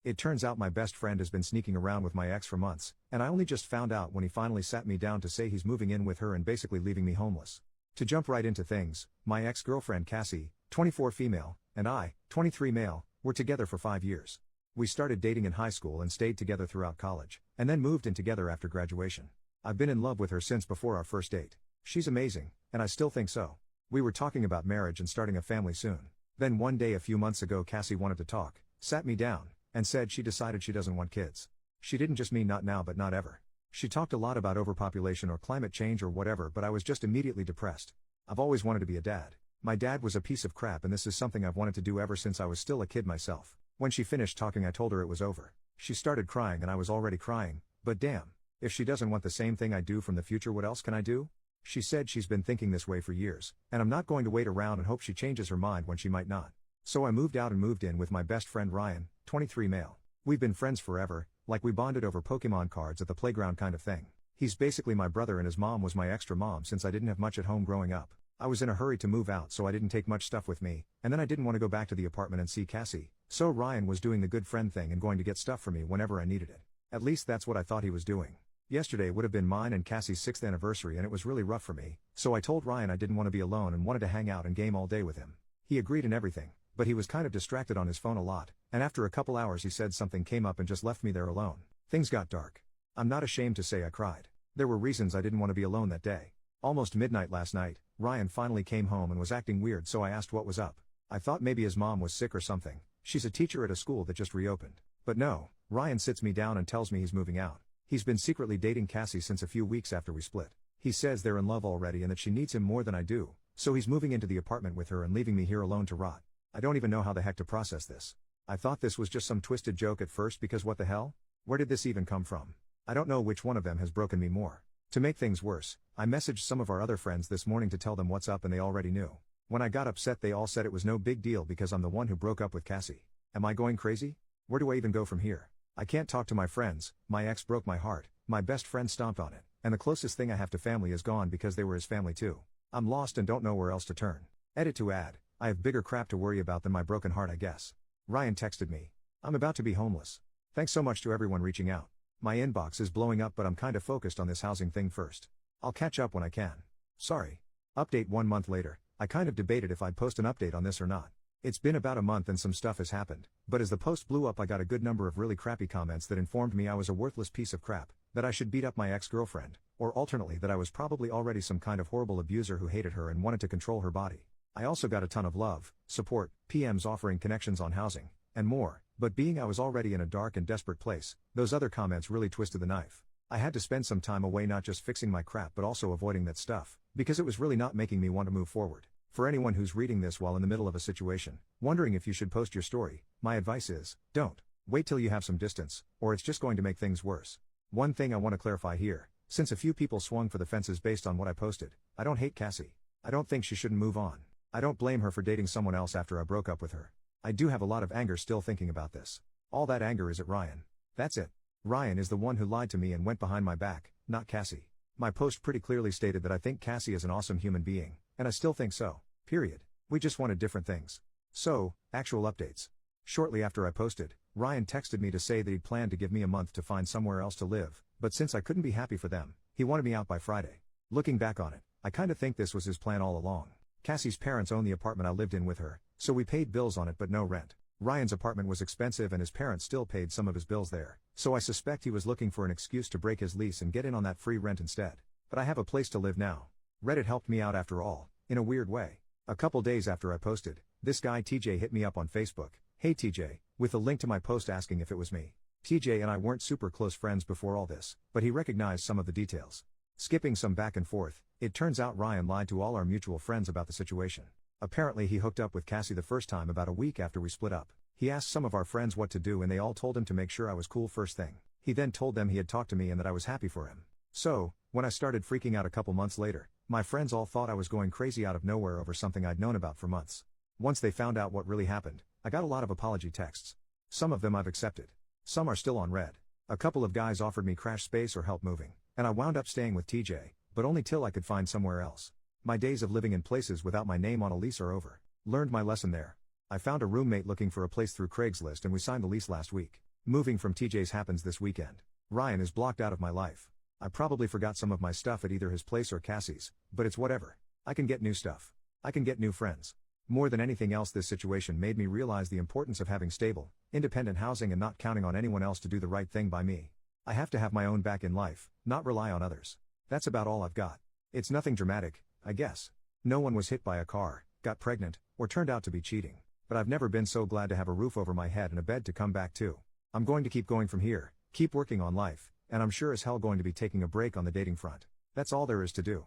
It turns out my best friend has been sneaking around with my ex for months, and I only just found out when he finally sat me down to say he's moving in with her and basically leaving me homeless. To jump right into things, my ex-girlfriend Cassie, 24 female, and I, 23 male, were together for 5 years. We started dating in high school and stayed together throughout college, and then moved in together after graduation. I've been in love with her since before our first date. She's amazing, and I still think so. We were talking about marriage and starting a family soon. Then one day a few months ago Cassie wanted to talk, sat me down, and said she decided she doesn't want kids. She didn't just mean not now but not ever. She talked a lot about overpopulation or climate change or whatever, but I was just immediately depressed. I've always wanted to be a dad. My dad was a piece of crap and this is something I've wanted to do ever since I was still a kid myself. When she finished talking I told her it was over. She started crying and I was already crying, but damn, if she doesn't want the same thing I do from the future, what else can I do? She said she's been thinking this way for years, and I'm not going to wait around and hope she changes her mind when she might not. So I moved out and moved in with my best friend Ryan, 23 male. We've been friends forever, like we bonded over Pokemon cards at the playground kind of thing. He's basically my brother and his mom was my extra mom since I didn't have much at home growing up. I was in a hurry to move out so I didn't take much stuff with me, and then I didn't want to go back to the apartment and see Cassie, so Ryan was doing the good friend thing and going to get stuff for me whenever I needed it. At least that's what I thought he was doing. Yesterday would have been mine and Cassie's 6th anniversary and it was really rough for me, so I told Ryan I didn't want to be alone and wanted to hang out and game all day with him. He agreed and everything, but he was kind of distracted on his phone a lot, and after a couple hours he said something came up and just left me there alone. Things got dark. I'm not ashamed to say I cried. There were reasons I didn't want to be alone that day. Almost midnight last night, Ryan finally came home and was acting weird, so I asked what was up. I thought maybe his mom was sick or something. She's a teacher at a school that just reopened. But no, Ryan sits me down and tells me he's moving out. He's been secretly dating Cassie since a few weeks after we split. He says they're in love already and that she needs him more than I do, so he's moving into the apartment with her and leaving me here alone to rot. I don't even know how the heck to process this. I thought this was just some twisted joke at first because what the hell? Where did this even come from? I don't know which one of them has broken me more. To make things worse, I messaged some of our other friends this morning to tell them what's up and they already knew. When I got upset they all said it was no big deal because I'm the one who broke up with Cassie. Am I going crazy? Where do I even go from here? I can't talk to my friends, my ex broke my heart, my best friend stomped on it, and the closest thing I have to family is gone because they were his family too. I'm lost and don't know where else to turn. Edit to add, I have bigger crap to worry about than my broken heart I guess. Ryan texted me. I'm about to be homeless. Thanks so much to everyone reaching out. My inbox is blowing up but I'm kinda focused on this housing thing first. I'll catch up when I can. Sorry. Update 1 month later, I kind of debated if I'd post an update on this or not. It's been about a month and some stuff has happened, but as the post blew up I got a good number of really crappy comments that informed me I was a worthless piece of crap, that I should beat up my ex-girlfriend, or alternately that I was probably already some kind of horrible abuser who hated her and wanted to control her body. I also got a ton of love, support, PMs offering connections on housing, and more, but being I was already in a dark and desperate place, those other comments really twisted the knife. I had to spend some time away not just fixing my crap but also avoiding that stuff, because it was really not making me want to move forward. For anyone who's reading this while in the middle of a situation, wondering if you should post your story, my advice is, don't. Wait till you have some distance, or it's just going to make things worse. One thing I want to clarify here, since a few people swung for the fences based on what I posted, I don't hate Cassie. I don't think she shouldn't move on. I don't blame her for dating someone else after I broke up with her. I do have a lot of anger still thinking about this. All that anger is at Ryan. That's it. Ryan is the one who lied to me and went behind my back, not Cassie. My post pretty clearly stated that I think Cassie is an awesome human being, and I still think so. Period. We just wanted different things. So, actual updates. Shortly after I posted, Ryan texted me to say that he'd planned to give me a month to find somewhere else to live, but since I couldn't be happy for them, he wanted me out by Friday. Looking back on it, I kinda think this was his plan all along. Cassie's parents own the apartment I lived in with her, so we paid bills on it but no rent. Ryan's apartment was expensive and his parents still paid some of his bills there, so I suspect he was looking for an excuse to break his lease and get in on that free rent instead. But I have a place to live now. Reddit helped me out after all, in a weird way. A couple days after I posted, this guy TJ hit me up on Facebook, "Hey TJ," with a link to my post asking if it was me. TJ and I weren't super close friends before all this, but he recognized some of the details. Skipping some back and forth, it turns out Ryan lied to all our mutual friends about the situation. Apparently he hooked up with Cassie the first time about a week after we split up. He asked some of our friends what to do and they all told him to make sure I was cool first thing. He then told them he had talked to me and that I was happy for him. So, when I started freaking out a couple months later, my friends all thought I was going crazy out of nowhere over something I'd known about for months. Once they found out what really happened, I got a lot of apology texts. Some of them I've accepted. Some are still on red. A couple of guys offered me crash space or help moving, and I wound up staying with TJ, but only till I could find somewhere else. My days of living in places without my name on a lease are over. Learned my lesson there. I found a roommate looking for a place through Craigslist and we signed the lease last week. Moving from TJ's happens this weekend. Ryan is blocked out of my life. I probably forgot some of my stuff at either his place or Cassie's, but it's whatever. I can get new stuff. I can get new friends. More than anything else, this situation made me realize the importance of having stable, independent housing and not counting on anyone else to do the right thing by me. I have to have my own back in life, not rely on others. That's about all I've got. It's nothing dramatic, I guess. No one was hit by a car, got pregnant, or turned out to be cheating. But I've never been so glad to have a roof over my head and a bed to come back to. I'm going to keep going from here, keep working on life, and I'm sure as hell going to be taking a break on the dating front. That's all there is to do.